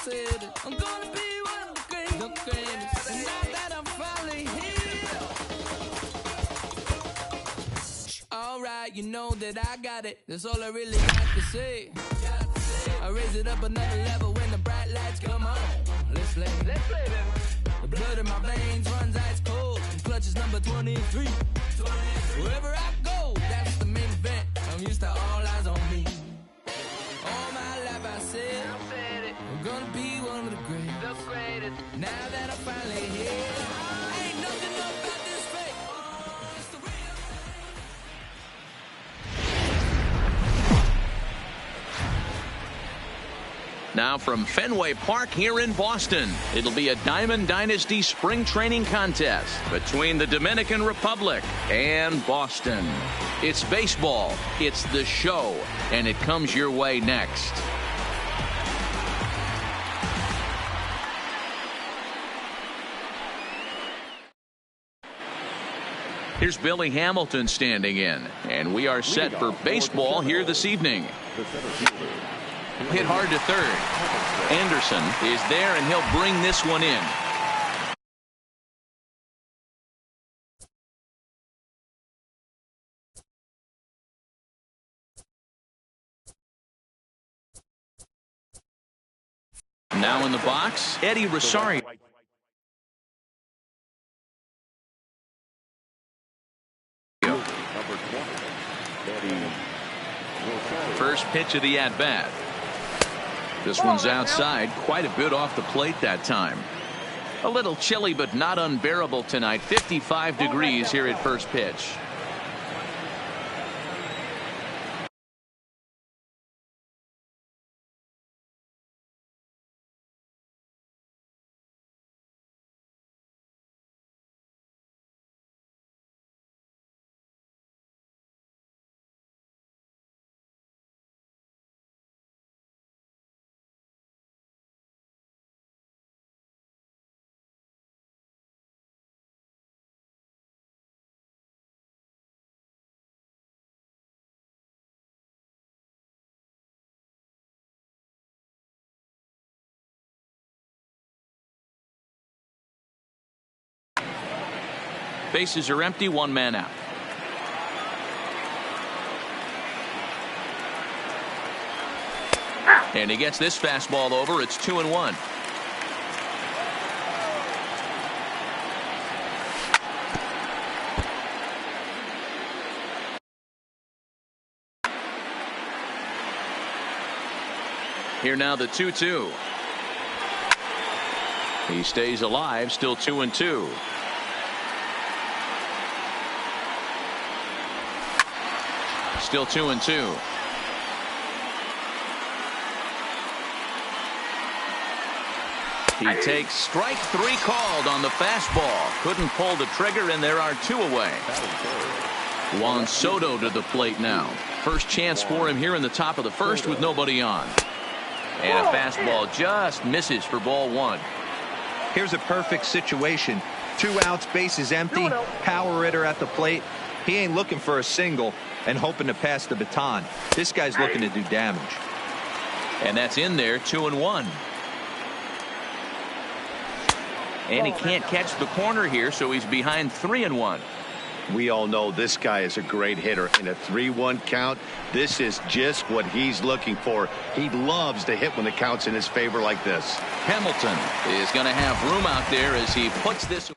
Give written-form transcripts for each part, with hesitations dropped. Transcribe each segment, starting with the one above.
said it. I'm gonna be one of the greatest. And now that I'm finally here. Alright, you know that I got it. That's all I really got to say. I raise it up another level when the bright lights come on. Let's play, baby. The blood in my veins runs ice cold. Clutch is number 23. Wherever I go, that's the main event. I'm used to all eyes on me. All my life I said it. I'm gonna be one of the greatest. Now that I'm finally here, ain't nothing about this fake. Oh, it's the real thing. Now from Fenway Park here in Boston, it'll be a Diamond Dynasty spring training contest between the Dominican Republic and Boston. It's baseball, it's the show, and it comes your way next. Here's Billy Hamilton standing in, and we are set for baseball here this evening. Hit hard to third. Anderson is there, and he'll bring this one in. Now in the box, Eddie Rosario. First pitch of the at-bat. This one's outside, quite a bit off the plate that time. A little chilly, but not unbearable tonight. 55 degrees here at first pitch. Bases are empty, one man out. And he gets this fastball over. It's 2-1. Here now the 2-2. He stays alive, still 2-2. Still 2-2. He takes strike three called on the fastball. Couldn't pull the trigger, and there are two away. Juan Soto to the plate now. First chance for him here in the top of the first with nobody on. And a fastball just misses for ball one. Here's a perfect situation. 2 outs, bases empty, power hitter at the plate. He ain't looking for a single and hoping to pass the baton. This guy's looking to do damage. And that's in there, 2-1. And he can't catch the corner here, so he's behind 3-1. We all know this guy is a great hitter. In a 3-1 count, this is just what he's looking for. He loves to hit when the count's in his favor like this. Hamilton is going to have room out there as he puts this.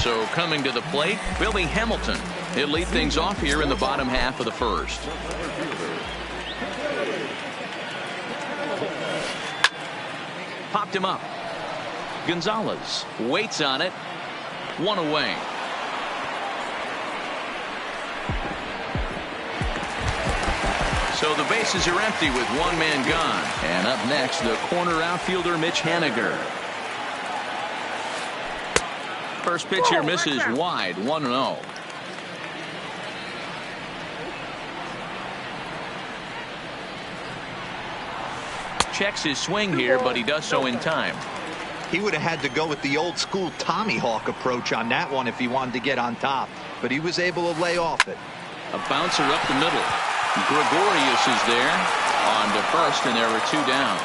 So coming to the plate, Billy Hamilton. He'll lead things off here in the bottom half of the first. Popped him up. Gonzalez waits on it. One away. So the bases are empty with one man gone. And up next, the corner outfielder Mitch Haniger. First pitch here misses wide, 1-0. Checks his swing here, but he does so in time. He would have had to go with the old school Tommy Hawk approach on that one if he wanted to get on top, but he was able to lay off it. A bouncer up the middle. Gregorius is there on to first, and there are two down.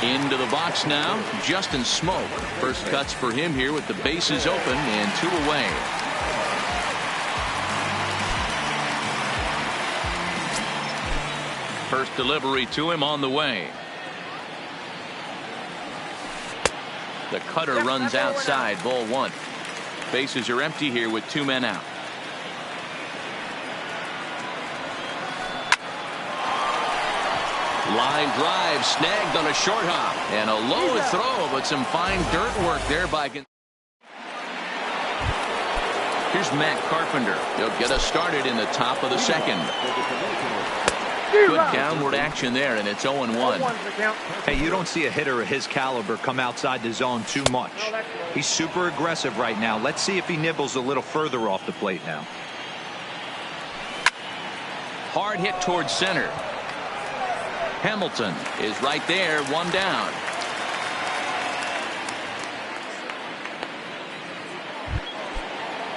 Into the box now, Justin Smoke. First cuts for him here with the bases open and 2 away. First delivery to him on the way. The cutter runs outside, ball 1. Bases are empty here with 2 men out. Line drive snagged on a short hop, and a low throw, but some fine dirt work there by. Here's Matt Carpenter. He'll get us started in the top of the second. Good downward action there, and it's 0-1. Hey, you don't see a hitter of his caliber come outside the zone too much. He's super aggressive right now. Let's see if he nibbles a little further off the plate now. Hard hit towards center. Hamilton is right there, 1 down.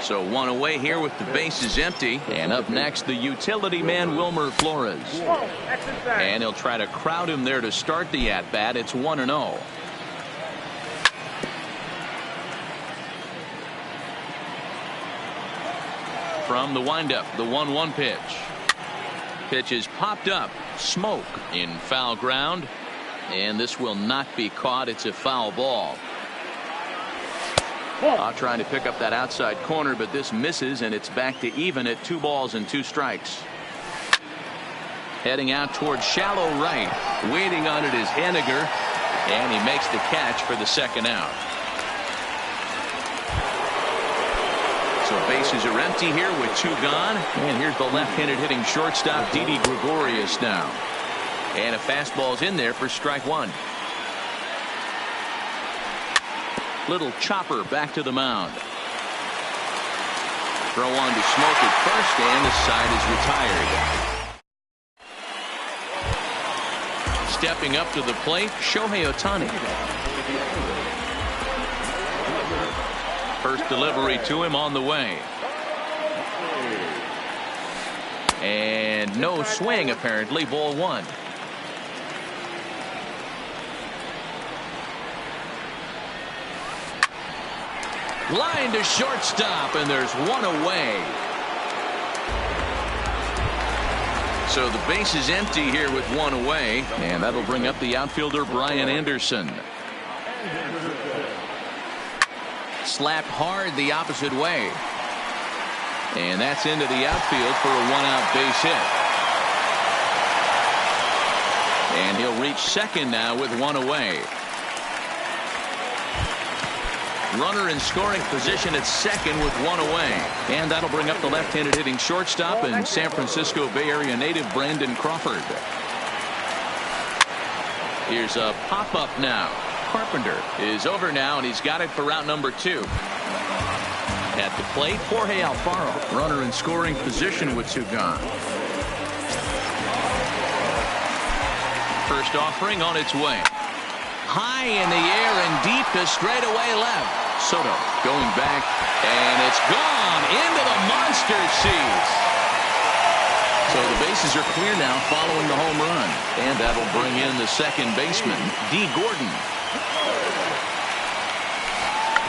So 1 away here with the bases empty. And up next, the utility man, Wilmer Flores. And he'll try to crowd him there to start the at-bat. It's 1-0. From the windup, the 1-1 pitch. Pitch is popped up. Smoke in foul ground. And this will not be caught. It's a foul ball. Trying to pick up that outside corner, but this misses, and it's back to even at 2 balls and 2 strikes. Heading out towards shallow right. Waiting on it is Henniger, and he makes the catch for the second out. So bases are empty here with 2 gone. And here's the left-handed hitting shortstop, Didi Gregorius now. And a fastball's in there for strike 1. Little chopper back to the mound. Throw on to Smoke at first, and the side is retired. Stepping up to the plate, Shohei Ohtani. First delivery to him on the way. And no swing, apparently. Ball 1. Line to shortstop, and there's 1 away. So the base is empty here with 1 away, and that'll bring up the outfielder Brian Anderson. Slapped hard the opposite way. And that's into the outfield for a 1-out base hit. And he'll reach second now with 1 away. Runner in scoring position at second with 1 away. And that'll bring up the left-handed hitting shortstop and San Francisco Bay Area native Brandon Crawford. Here's a pop-up now. Carpenter is over now, and he's got it for route number 2. At the plate, Jorge Alfaro. Runner in scoring position with 2 gone. First offering on its way. High in the air and deep to straightaway left. Soto going back, and it's gone into the monster seats. So the bases are clear now following the home run. And that'll bring in the second baseman, D. Gordon.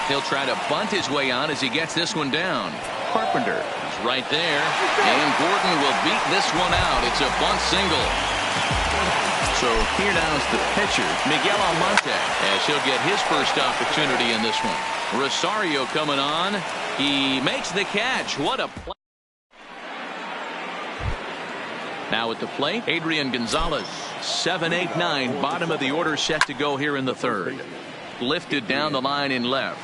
He'll try to bunt his way on as he gets this one down. Carpenter is right there, and Gordon will beat this one out. It's a bunt single. So here now is the pitcher, Miguel Almonte, as he'll get his first opportunity in this one. Rosario coming on. He makes the catch. What a play. Now at the plate, Adrian Gonzalez. 7-8-9, bottom of the order set to go here in the third. Lifted down the line in left.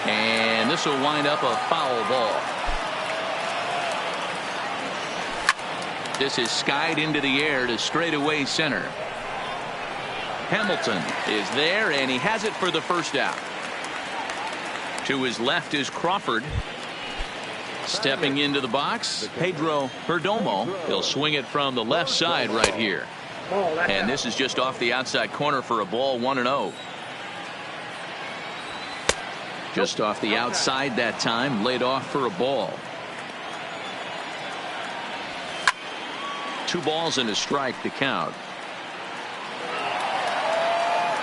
And this will wind up a foul ball. This is skied into the air to straightaway center. Hamilton is there, and he has it for the first out. To his left is Crawford. Stepping into the box, Pedro Perdomo. He'll swing it from the left side right here. And this is just off the outside corner for a ball, 1-0. Just off the outside that time, laid off for a ball. 2 balls and a strike to count.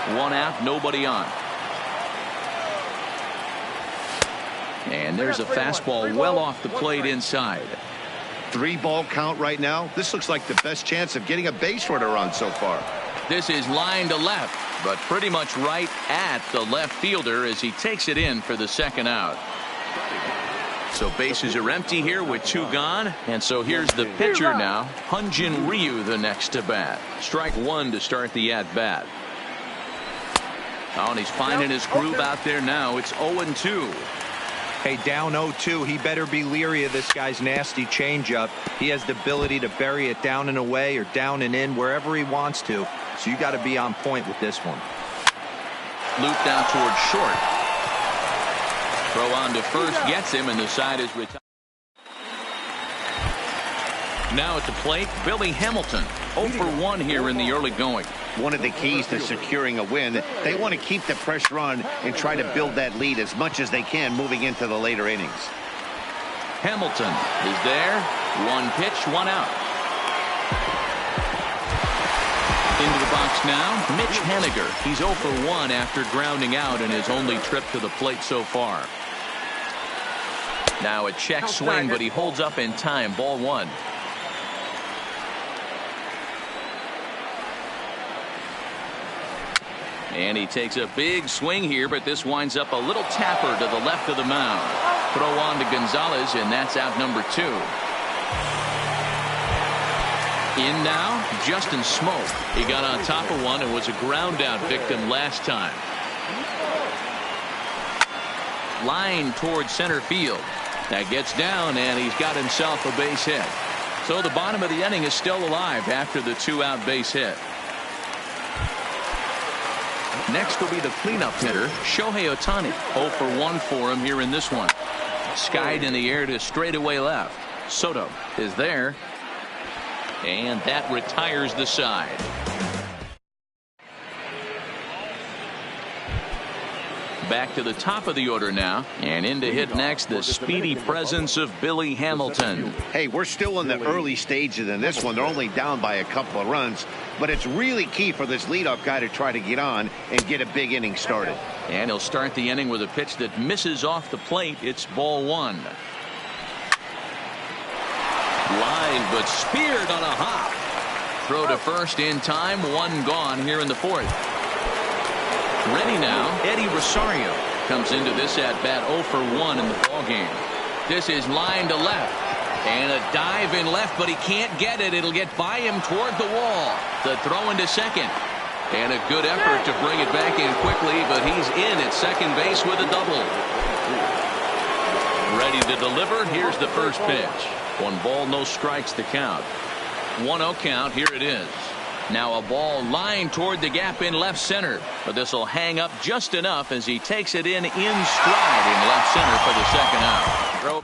1 out, nobody on. And there's a fastball well off the plate inside. 3-ball count right now. This looks like the best chance of getting a base runner on so far. This is line to left, but pretty much right at the left fielder as he takes it in for the 2nd out. So bases are empty here with 2 gone. And so here's the pitcher now. Hyun-Jin Ryu the next to bat. Strike 1 to start the at-bat. Oh, and he's finding his groove out there now. It's 0-2. Hey, down 0-2, he better be leery of this guy's nasty changeup. He has the ability to bury it down and away or down and in wherever he wants to. So you got to be on point with this one. Loop down towards short. Throw on to first, gets him, and the side is retired. Now at the plate, Billy Hamilton. 0 for 1 here in the early going. One of the keys to securing a win, they want to keep the pressure on and try to build that lead as much as they can moving into the later innings. Hamilton is there. 1 pitch, 1 out. Into the box now, Mitch Haniger. He's 0 for 1 after grounding out in his only trip to the plate so far. Now a check swing, but he holds up in time. Ball 1. And he takes a big swing here, but this winds up a little tapper to the left of the mound. Throw on to Gonzalez, and that's out number 2. In now, Justin Smoke. He got on top of one and was a ground out victim last time. Line towards center field. That gets down, and he's got himself a base hit. So the bottom of the inning is still alive after the 2-out base hit. Next will be the cleanup hitter, Shohei Ohtani. 0 for 1 for him here in this one. Skied in the air to straightaway left. Soto is there. And that retires the side. Back to the top of the order now. And in to hit next, the speedy presence of Billy Hamilton. Hey, we're still in the early stages in this one. They're only down by a couple of runs. But it's really key for this leadoff guy to try to get on and get a big inning started. And he'll start the inning with a pitch that misses off the plate. It's ball 1. Line, but speared on a hop. Throw to first in time. 1 gone here in the 4th. Ready now, Eddie Rosario comes into this at-bat 0 for 1 in the ballgame. This is line to left. And a dive in left, but he can't get it. It'll get by him toward the wall. The throw into second. And a good effort to bring it back in quickly, but he's in at second base with a double. Ready to deliver. Here's the first pitch. 1 ball, no strikes to count. 1-0 count. Here it is. Now a ball lined toward the gap in left center. But this will hang up just enough as he takes it in stride in left center for the 2nd out.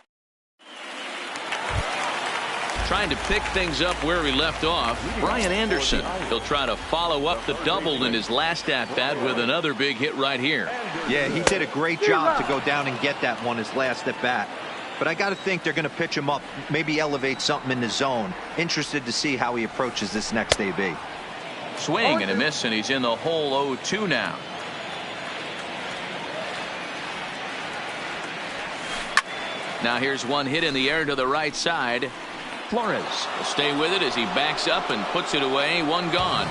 Trying to pick things up where he left off, Brian Anderson. He'll try to follow up the double in his last at-bat with another big hit right here. Yeah, he did a great job to go down and get that one his last at-bat. But I got to think they're going to pitch him up, maybe elevate something in the zone. Interested to see how he approaches this next AB. Swing and a miss, and he's in the hole 0-2 now. Now here's one hit in the air to the right side. Flores will stay with it as he backs up and puts it away. 1 gone.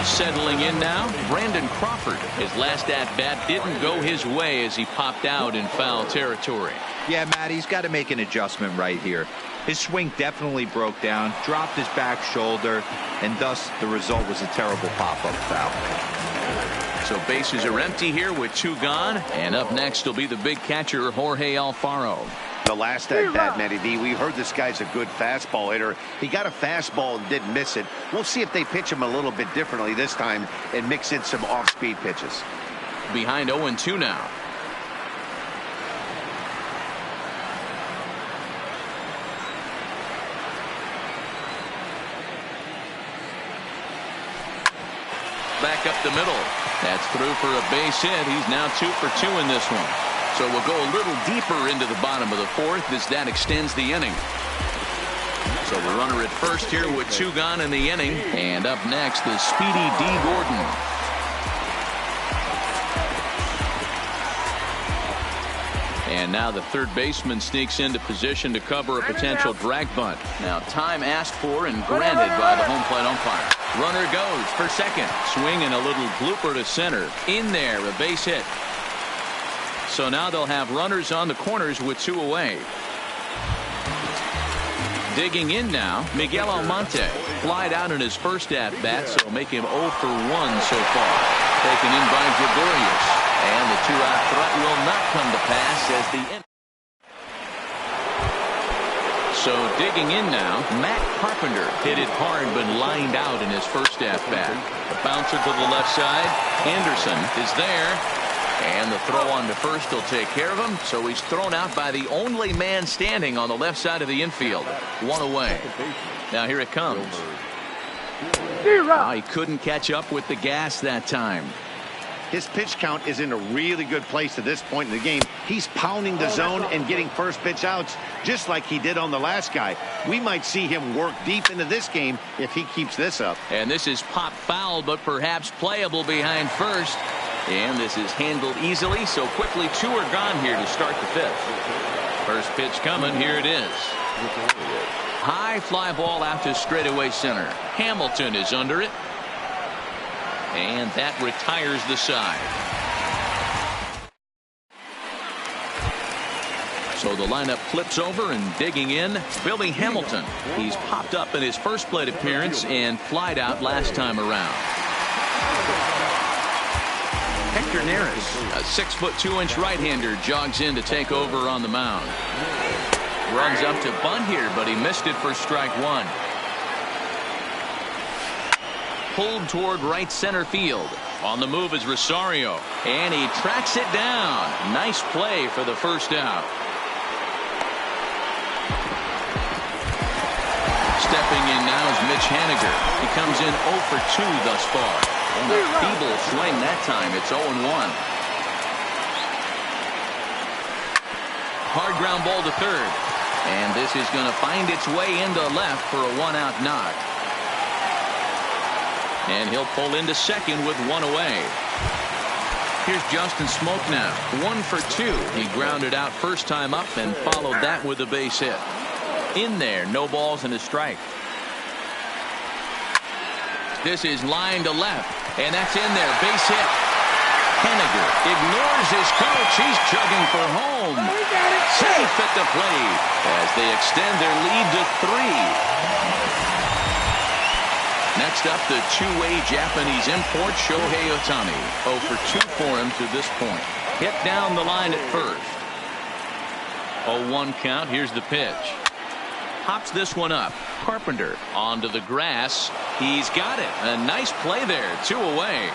Settling in now, Brandon Crawford. His last at-bat didn't go his way as he popped out in foul territory. Yeah, Matt, he's got to make an adjustment right here. His swing definitely broke down, dropped his back shoulder, and thus the result was a terrible pop-up foul. So bases are empty here with 2 gone. And up next will be the big catcher, Jorge Alfaro. The last at-bat, Matty D, we heard this guy's a good fastball hitter. He got a fastball and didn't miss it. We'll see if they pitch him a little bit differently this time and mix in some off-speed pitches. Behind 0-2 now. Back up the middle. That's through for a base hit. He's now 2 for 2 in this one. So we'll go a little deeper into the bottom of the 4th as that extends the inning. So So the runner at first here with 2 gone in the inning. And up next, the speedy D. Gordon. And now the third baseman sneaks into position to cover a potential drag bunt. Now time asked for and granted by the home plate umpire. Runner goes for second. Swinging a little blooper to center. In there, a base hit. So now they'll have runners on the corners with 2 away. Digging in now, Miguel Almonte. Flied out in his first at-bat, so make him 0 for 1 so far. Taken in by Gregorius. And the 2-out threat will not come to pass as the end. So digging in now, Matt Carpenter hit it hard but lined out in his first at-bat. The bouncer to the left side. Anderson is there. And the throw on to first will take care of him. So he's thrown out by the only man standing on the left side of the infield. 1 away. Now here it comes. He couldn't catch up with the gas that time. His pitch count is in a really good place at this point in the game. He's pounding the zone and getting first pitch outs just like he did on the last guy. We might see him work deep into this game if he keeps this up. And this is pop foul, but perhaps playable behind first. And this is handled easily, so quickly 2 are gone here to start the 5th. First pitch coming, here it is. High fly ball out to straightaway center. Hamilton is under it. And that retires the side. So the lineup flips over and digging in, Billy Hamilton. He's popped up in his first plate appearance and flied out last time around. Hector Neris, a 6'2" right-hander, jogs in to take over on the mound. Runs up to bunt here, but he missed it for strike 1. Pulled toward right center field. On the move is Rosario, and he tracks it down. Nice play for the first out. Stepping in now is Mitch Haniger. He comes in 0 for 2 thus far. And a feeble swing that time. It's 0-1. Hard ground ball to third. And this is going to find its way into left for a 1-out knock. And he'll pull into second with 1 away. Here's Justin Smoke now. 1 for 2. He grounded out first time up and followed that with a base hit. In there, no balls and a strike. This is line to left. And that's in there. Base hit. Henniger ignores his coach. He's chugging for home. Safe at the plate as they extend their lead to 3. Next up, the 2-way Japanese import, Shohei Ohtani. 0 for 2 for him to this point. Hit down the line at first. 0-1 count. Here's the pitch. Hops this one up. Carpenter onto the grass. He's got it. A nice play there. 2 away.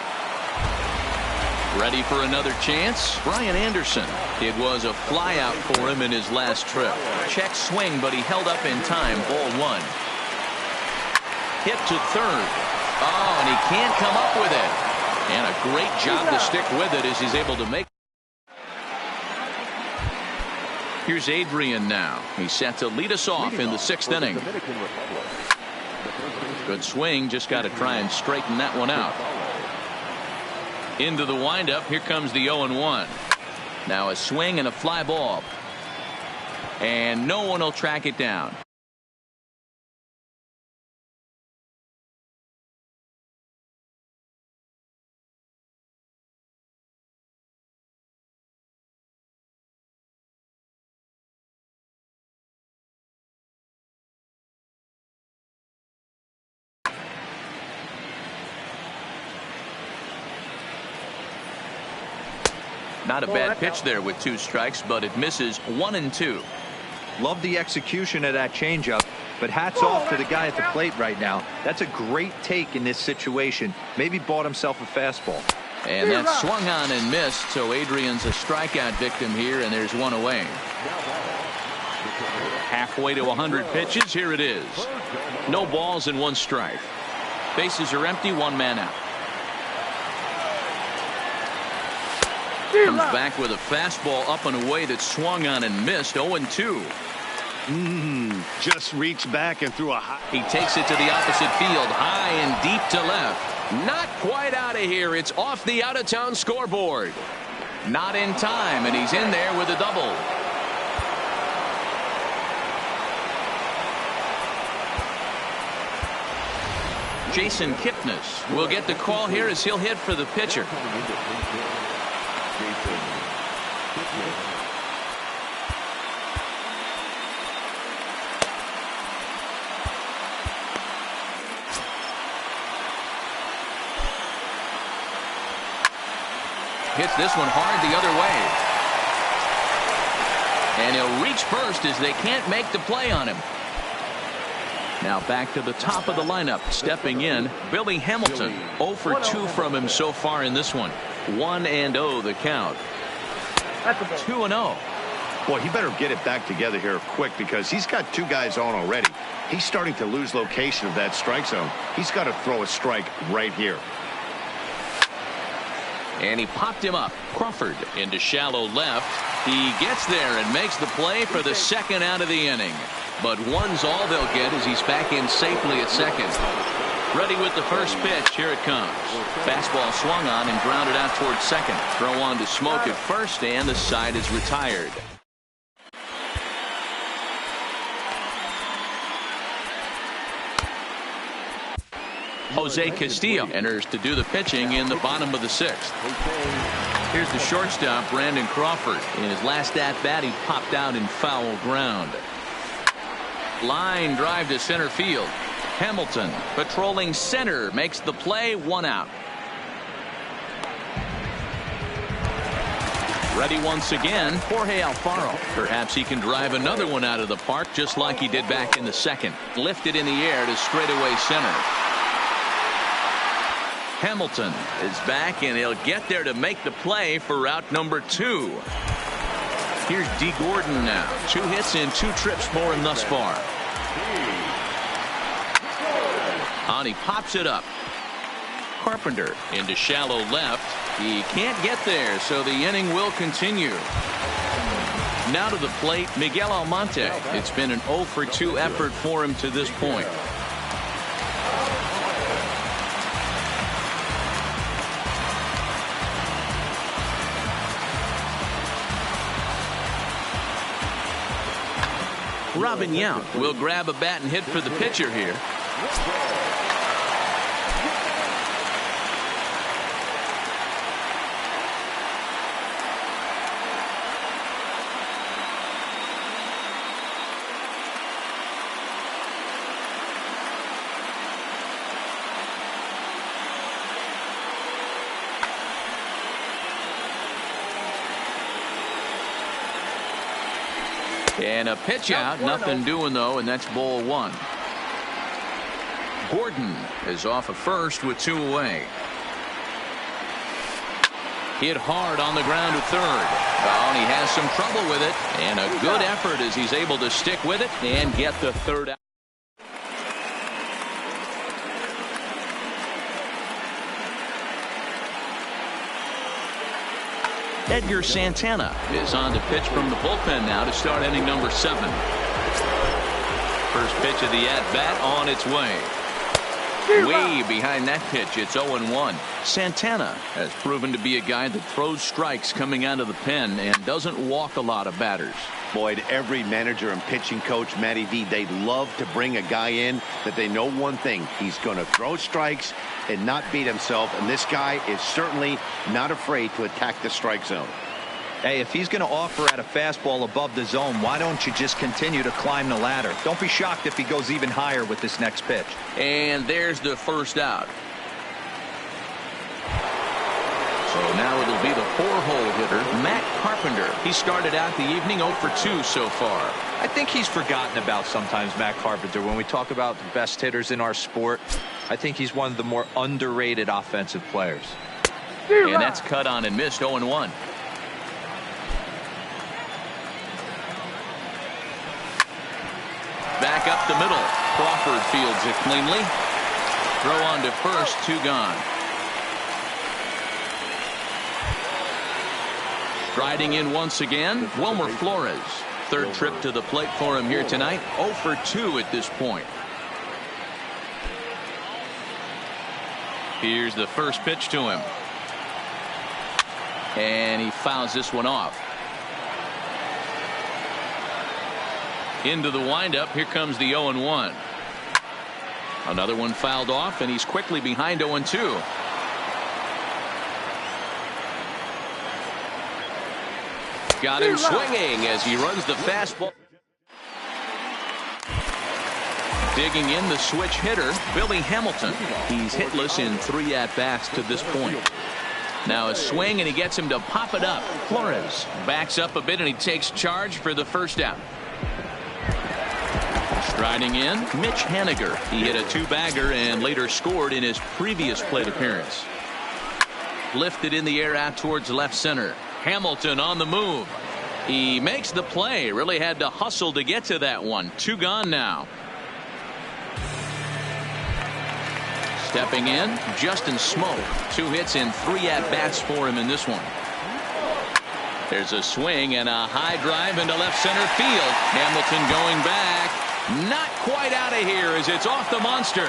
Ready for another chance? Brian Anderson. It was a fly out for him in his last trip. Check swing, but he held up in time. Ball 1. Hit to third. Oh, and he can't come up with it. And a great job to stick with it as he's able to make. Here's Adrian now. He's set to lead us off in the 6th inning. Good swing. Just got to try and straighten that one out. Into the windup. Here comes the 0-1. Now a swing and a fly ball. And no one will track it down. Not a bad pitch there with 2 strikes, but it misses 1 and 2. Love the execution of that changeup, but hats off to the guy at the plate right now. That's a great take in this situation. Maybe bought himself a fastball. And that's swung on and missed, so Adrian's a strikeout victim here, and there's 1 away. Halfway to 100 pitches. Here it is. No balls and 1 strike. Bases are empty. 1 man out. Comes back with a fastball up and away that swung on and missed. 0-2. Just reached back and threw a high. He takes it to the opposite field, high and deep to left. Not quite out of here. It's off the out-of-town scoreboard. Not in time, and he's in there with a double. Jason Kipnis will get the call here as he'll hit for the pitcher. Hits this one hard the other way. And he'll reach first as they can't make the play on him. Now back to the top of the lineup. Stepping in, Billy Hamilton. 0 for 2 from him so far in this one. 1-0 the count. 2-0. Boy, he better get it back together here quick because he's got 2 guys on already. He's starting to lose location of that strike zone. He's got to throw a strike right here. And he popped him up. Crawford into shallow left. He gets there and makes the play for the second out of the inning. But one's all they'll get as he's back in safely at second. Ready with the first pitch. Here it comes. Fastball swung on and grounded out towards second. Throw on to Smoke at first, and the side is retired. Jose Castillo enters to do the pitching in the bottom of the 6th. Here's the shortstop, Brandon Crawford. In his last at-bat, he popped out in foul ground. Line drive to center field. Hamilton patrolling center makes the play, 1 out. Ready once again, Jorge Alfaro. Perhaps he can drive another one out of the park just like he did back in the 2nd. Lifted in the air to straightaway center. Hamilton is back, and he'll get there to make the play for route number 2. Here's D. Gordon now. 2 hits and 2 trips for him thus far. And he pops it up. Carpenter into shallow left. He can't get there, so the inning will continue. Now to the plate, Miguel Almonte. It's been an 0 for 2 effort for him to this point. Robin Yount will grab a bat and hit for the pitcher here. And a pitch out, nothing doing though, and that's ball 1. Gordon is off of first with 2 away. Hit hard on the ground to third. Oh, and he has some trouble with it, and a good effort as he's able to stick with it and get the 3rd out. Edgar Santana is on to pitch from the bullpen now to start inning number 7. First pitch of the at-bat on its way. Way behind that pitch, it's 0-1. Santana has proven to be a guy that throws strikes coming out of the pen and doesn't walk a lot of batters. Boyd, every manager and pitching coach, Matty V, they love to bring a guy in that they know one thing. He's going to throw strikes and not beat himself, and this guy is certainly not afraid to attack the strike zone. Hey, if he's going to offer at a fastball above the zone, why don't you just continue to climb the ladder? Don't be shocked if he goes even higher with this next pitch. And there's the first out. So now it'll be the 4-hole hitter, Matt Carpenter. He started out the evening 0 for 2 so far. I think he's forgotten about sometimes, Matt Carpenter. When we talk about the best hitters in our sport, I think he's one of the more underrated offensive players. And that's cut on and missed, 0-1. Back up the middle. Crawford fields it cleanly. Throw on to first, 2 gone. Striding in once again, Wilmer Flores. third trip to the plate for him here tonight. 0 for 2 at this point. Here's the first pitch to him. And he fouls this one off. Into the windup. Here comes the 0-1. Another one fouled off, and he's quickly behind 0-2. Got him swinging as he runs the fastball. Digging in, the switch hitter, Billy Hamilton. He's hitless in 3 at-bats to this point. Now a swing, and he gets him to pop it up. Flores backs up a bit, and he takes charge for the first out. Striding in, Mitch Haniger. He hit a 2-bagger and later scored in his previous plate appearance. Lifted in the air out towards left center. Hamilton on the move. He makes the play. Really had to hustle to get to that one. 2 gone now. Stepping in, Justin Smoke. 2 hits and 3 at-bats for him in this one. There's a swing and a high drive into left center field. Hamilton going back. Not quite out of here as it's off the monster.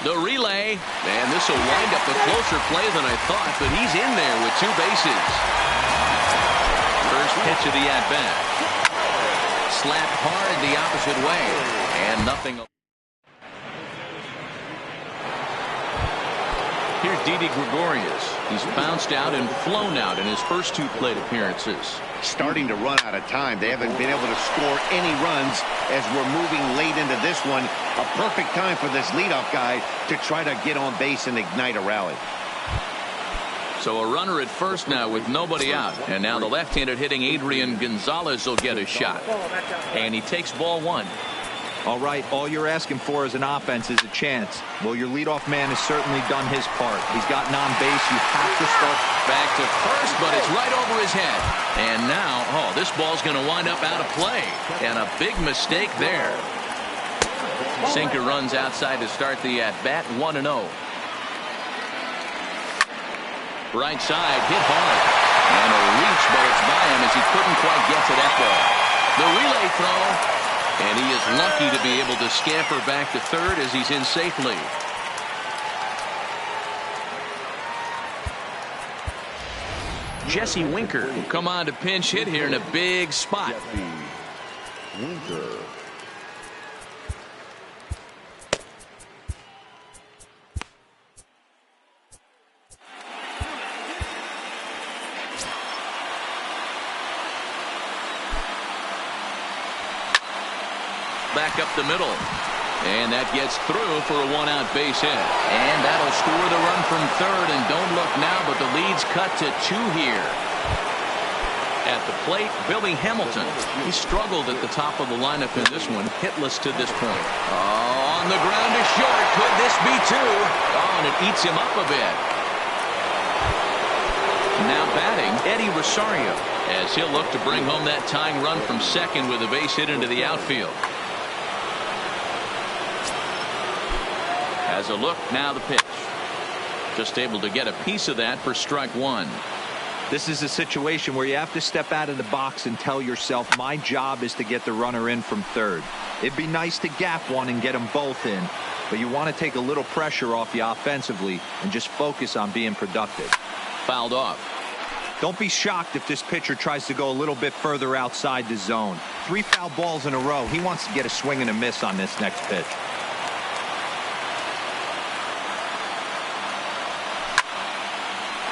The relay, and this will wind up a closer play than I thought, but he's in there with 2 bases. First pitch of the at-bat. Slapped hard the opposite way, and nothing. Here's Didi Gregorius. He's bounced out and flown out in his first 2 plate appearances. Starting to run out of time. They haven't been able to score any runs as we're moving late into this one. A perfect time for this leadoff guy to try to get on base and ignite a rally. So a runner at first now with nobody out. And now the left-handed hitting Adrian Gonzalez will get a shot. And he takes ball 1. All right, all you're asking for as an offense is a chance. Well, your leadoff man has certainly done his part. He's gotten on base. You have to start back to first, but it's right over his head. And now, this ball's going to wind up out of play. And a big mistake there. Sinker runs outside to start the at-bat, 1-0. Right side, hit hard. And a reach, but it's by him as he couldn't quite get to that ball. The relay throw. And he is lucky to be able to scamper back to third as he's in safely. Jesse Winker will come on to pinch hit here in a big spot. Winker. Back up the middle. And that gets through for a 1-out base hit. And that'll score the run from third. And don't look now, but the lead's cut to 2 here. At the plate, Billy Hamilton. He struggled at the top of the lineup in this one. Hitless to this point. Oh, on the ground to short. Could this be 2? Oh, and it eats him up a bit. Now batting, Eddie Rosario, as he'll look to bring home that tying run from second with a base hit into the outfield. As a look, now the pitch. Just able to get a piece of that for strike 1. This is a situation where you have to step out of the box and tell yourself, my job is to get the runner in from third. It'd be nice to gap one and get them both in, but you want to take a little pressure off you offensively and just focus on being productive. Fouled off. Don't be shocked if this pitcher tries to go a little bit further outside the zone. 3 foul balls in a row. He wants to get a swing and a miss on this next pitch.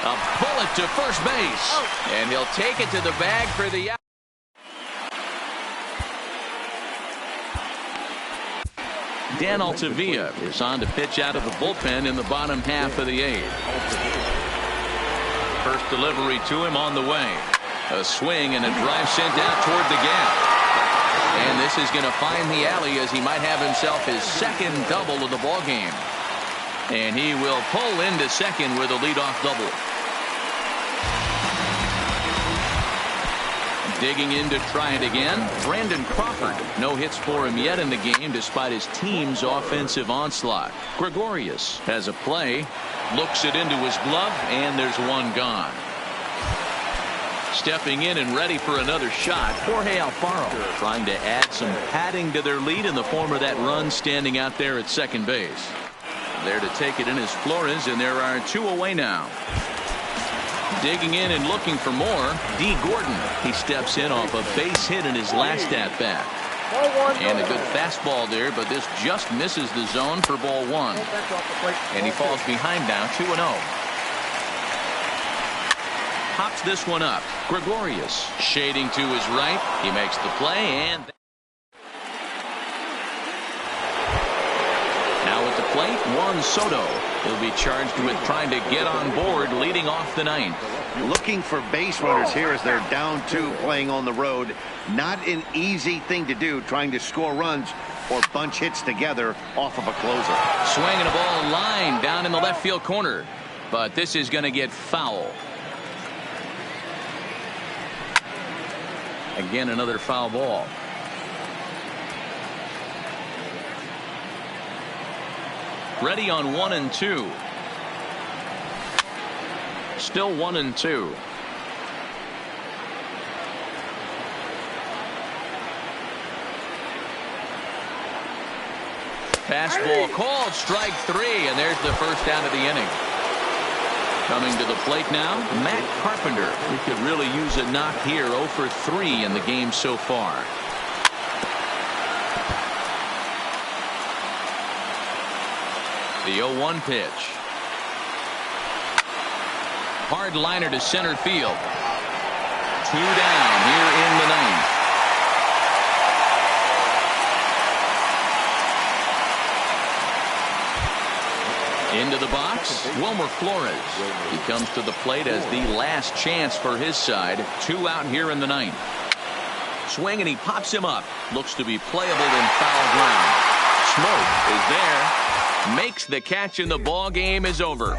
A bullet to first base. And he'll take it to the bag for the out. Dan Altavilla is on to pitch out of the bullpen in the bottom half of the 8th. First delivery to him on the way. A swing and a drive sent out toward the gap. And this is going to find the alley as he might have himself his second double of the ballgame. And he will pull into second with a leadoff double. Digging in to try it again, Brandon Crawford. No hits for him yet in the game despite his team's offensive onslaught. Gregorius has a play, looks it into his glove, and there's one gone. Stepping in and ready for another shot, Jorge Alfaro trying to add some padding to their lead in the form of that run standing out there at second base. There to take it in is Flores, and there are 2 away now. Digging in and looking for more, D. Gordon. He steps in off a base hit in his last at-bat. And a good fastball there, but this just misses the zone for ball 1. And he falls behind now, 2-0. Pops this one up. Gregorius shading to his right. He makes the play, and now at the plate, Juan Soto. He'll be charged with trying to get on board, leading off the 9th. Looking for base runners here as they're down 2 playing on the road. Not an easy thing to do, trying to score runs or bunch hits together off of a closer. Swinging a ball line down in the left field corner. But this is going to get foul. Again, another foul ball. Ready on 1-2. Still 1-2. Fastball called, strike 3, and there's the first out of the inning. Coming to the plate now, Matt Carpenter. He could really use a knock here. 0 for 3 in the game so far. The 0-1 pitch. Hard liner to center field. 2 down here in the 9th. Into the box, Wilmer Flores. He comes to the plate as the last chance for his side. 2 out here in the 9th. Swing, and he pops him up. Looks to be playable in foul ground. Smoke is there. Makes the catch, and the ball game is over.